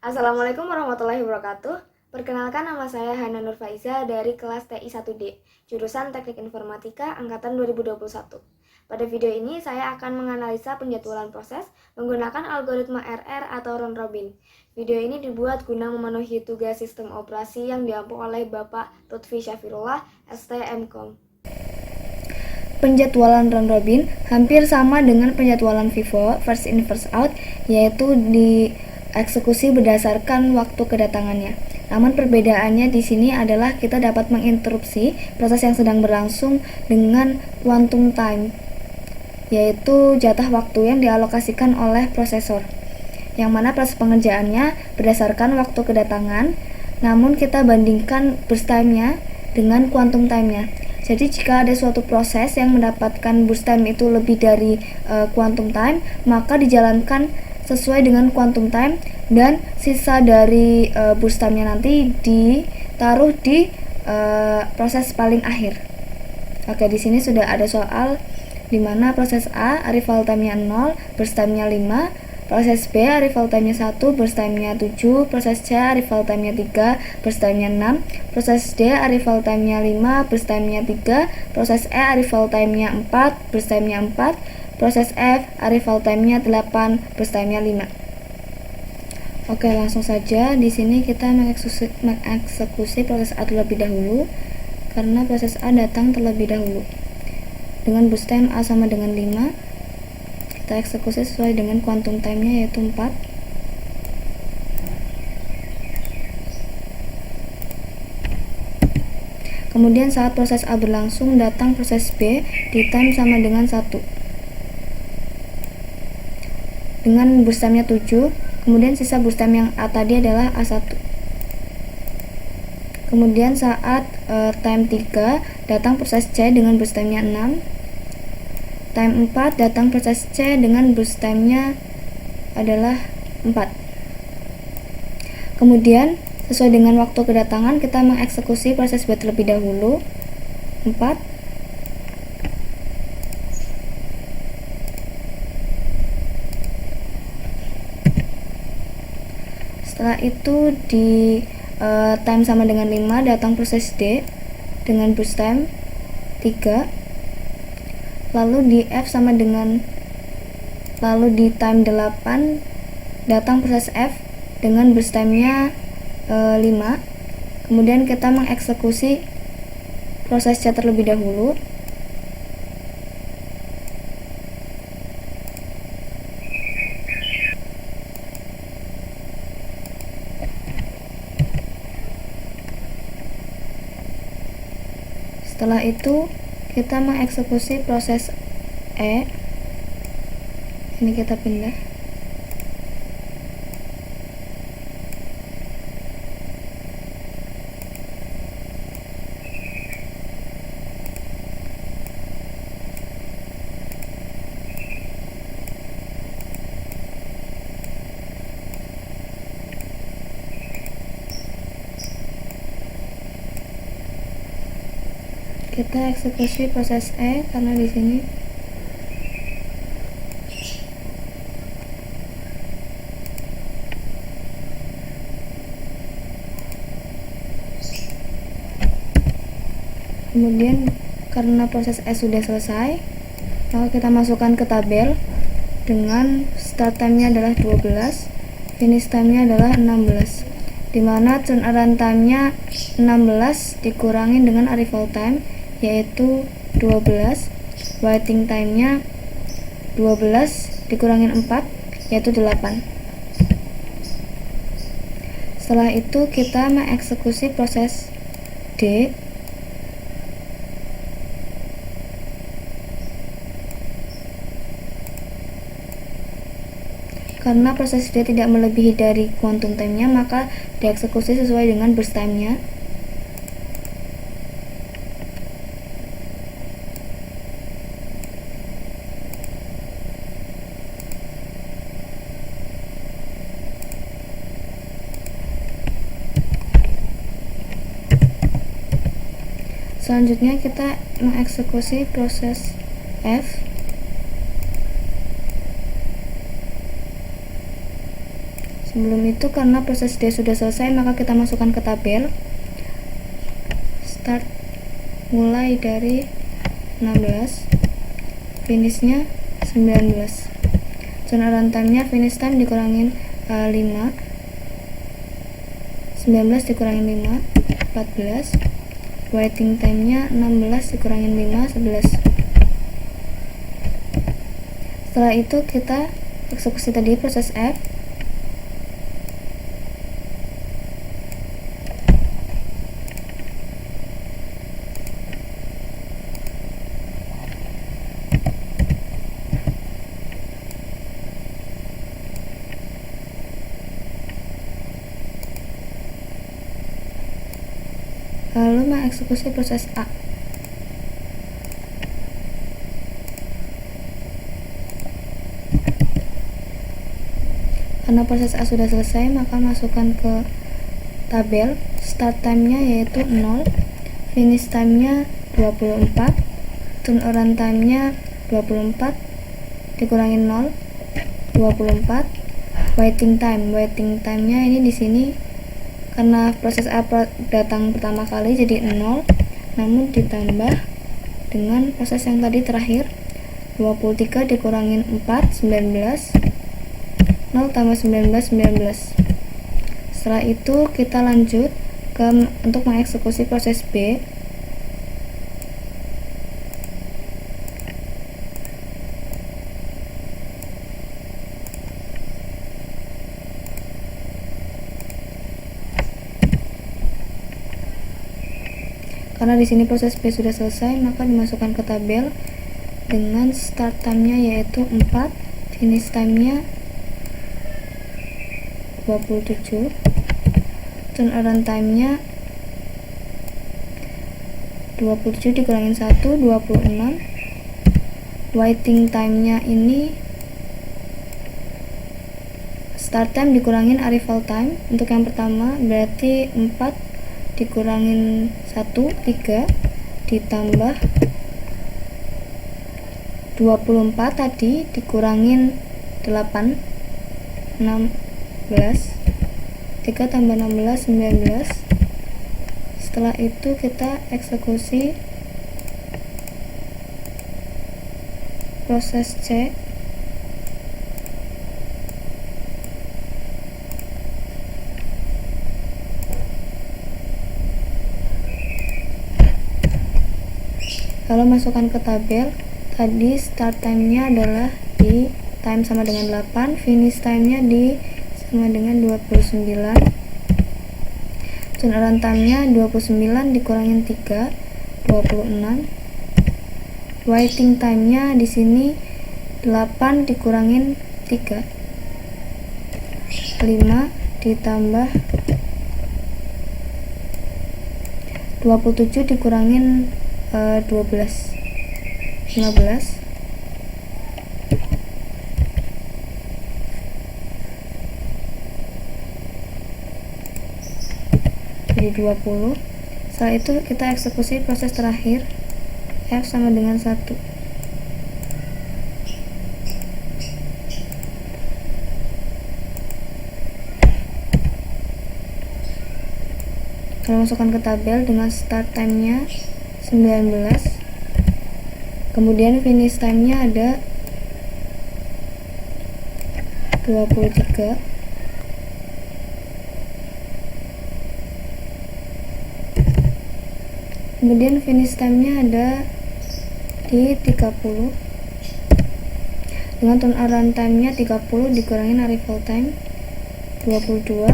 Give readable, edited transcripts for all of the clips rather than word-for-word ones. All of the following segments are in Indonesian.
Assalamualaikum warahmatullahi wabarakatuh. Perkenalkan, nama saya Hana Nur Faiza dari kelas TI 1D, jurusan Teknik Informatika angkatan 2021. Pada video ini saya akan menganalisa penjadwalan proses menggunakan algoritma RR atau round robin. Video ini dibuat guna memenuhi tugas sistem operasi yang diampu oleh Bapak Lutfi Syafirullah, STMkom. Penjadwalan round robin hampir sama dengan penjadwalan FIFO, first in first out, yaitu dieksekusi berdasarkan waktu kedatangannya. Namun perbedaannya di sini adalah kita dapat menginterupsi proses yang sedang berlangsung dengan quantum time, yaitu jatah waktu yang dialokasikan oleh prosesor, yang mana proses pengerjaannya berdasarkan waktu kedatangan, namun kita bandingkan burst time-nya dengan quantum time-nya. Jadi jika ada suatu proses yang mendapatkan burst time itu lebih dari quantum time, maka dijalankan sesuai dengan quantum time dan sisa dari burst time-nya nanti ditaruh di proses paling akhir. Oke, di sini sudah ada soal di mana proses A arrival time-nya 0, burst time-nya 5, proses B arrival time-nya 1, burst time-nya 7, proses C arrival time-nya 3, burst time-nya 6, proses D arrival time-nya 5, burst time-nya 3, proses E arrival time-nya 4, burst time-nya 4, proses F arrival time-nya 8, burst time-nya 5. Oke, langsung saja di sini kita mengeksekusi proses A terlebih dahulu karena proses A datang terlebih dahulu. Dengan burst time A sama dengan 5, kita eksekusi sesuai dengan quantum time-nya yaitu 4. Kemudian saat proses A berlangsung, datang proses B di time sama dengan 1 dengan burst time-nya 7. Kemudian sisa burst time yang A tadi adalah A1. Kemudian saat time 3 datang proses C dengan burst time-nya 6. Time 4 datang proses C dengan burst time-nya adalah 4. Kemudian sesuai dengan waktu kedatangan kita mengeksekusi proses B terlebih dahulu 4. Setelah itu di time sama dengan 5 datang proses D dengan burst time 3. Lalu di F sama dengan di time 8 datang proses F dengan burst time-nya 5. Kemudian kita mengeksekusi proses C terlebih dahulu. Setelah itu kita mengeksekusi proses E. Ini kita pindah. Kita eksekusi proses E karena di sini kemudian karena proses E sudah selesai, maka kita masukkan ke tabel dengan start time-nya adalah 12, finish time-nya adalah 16, dimana turnaround time-nya 16 dikurangi dengan arrival time yaitu 12, waiting time-nya 12 dikurangin 4 yaitu 8. Setelah itu kita mengeksekusi proses D. Karena proses D tidak melebihi dari quantum time-nya, maka dieksekusi sesuai dengan burst time-nya. Selanjutnya kita mengeksekusi proses F. Sebelum itu, karena proses D sudah selesai, maka kita masukkan ke tabel. Start mulai dari 16, finishnya 19. Turnaround time-nya, finish time dikurangin 5, 19 dikurangin 5, 14. Waiting time-nya 16 dikurangin 5, 11. Setelah itu kita eksekusi tadi proses F. Lalu mengeksekusi proses A. Karena proses A sudah selesai, maka masukkan ke tabel. Start time-nya yaitu 0, finish time-nya 24, turnaround time-nya 24 dikurangin 0, 24. Waiting time-nya ini di sini karena proses A datang pertama kali jadi 0, namun ditambah dengan proses yang tadi terakhir, 23 dikurangin 4, 19, 0 tambah 19, 19. Setelah itu kita lanjut untuk mengeksekusi proses B. Karena di sini proses B sudah selesai, maka dimasukkan ke tabel dengan start time-nya yaitu 4, finish time-nya 27, turnaround time-nya 27 dikurangin 1, 26. Waiting time-nya ini start time dikurangin arrival time. Untuk yang pertama berarti 4 dikurangin 1, 3, ditambah 24 tadi dikurangin 8, 16, 3 tambah 16, 19. Setelah itu kita eksekusi proses C. Lalu masukkan ke tabel. Tadi start time-nya adalah di time sama dengan 8, finish time-nya di sama dengan 29. Turnaround time-nya 29 dikurangin 3, 26. Waiting time-nya di sini 8 dikurangin 3, 5 ditambah 27 dikurangin 12, 15. Jadi 20. Setelah itu kita eksekusi proses terakhir, F sama dengan 1. Kalau masukkan ke tabel dengan start time-nya 19, kemudian finish time-nya ada 23, kemudian finish time-nya ada di 30, dengan turnaround time-nya 30 dikurangin arrival time 22.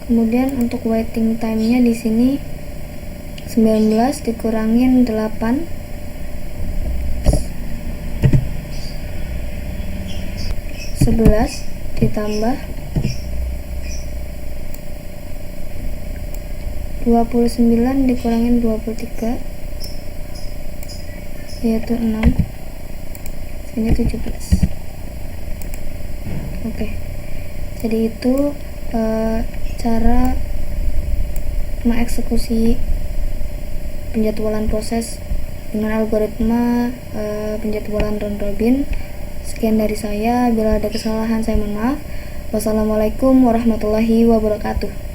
Kemudian untuk waiting time-nya di sini 19 dikurangin 8, 11 ditambah 29 dikurangin 23 yaitu 6, sini 17. Oke, jadi itu cara mengeksekusi penjadwalan proses dengan algoritma penjadwalan round robin. Sekian dari saya, bila ada kesalahan saya mohon maaf. Wassalamualaikum warahmatullahi wabarakatuh.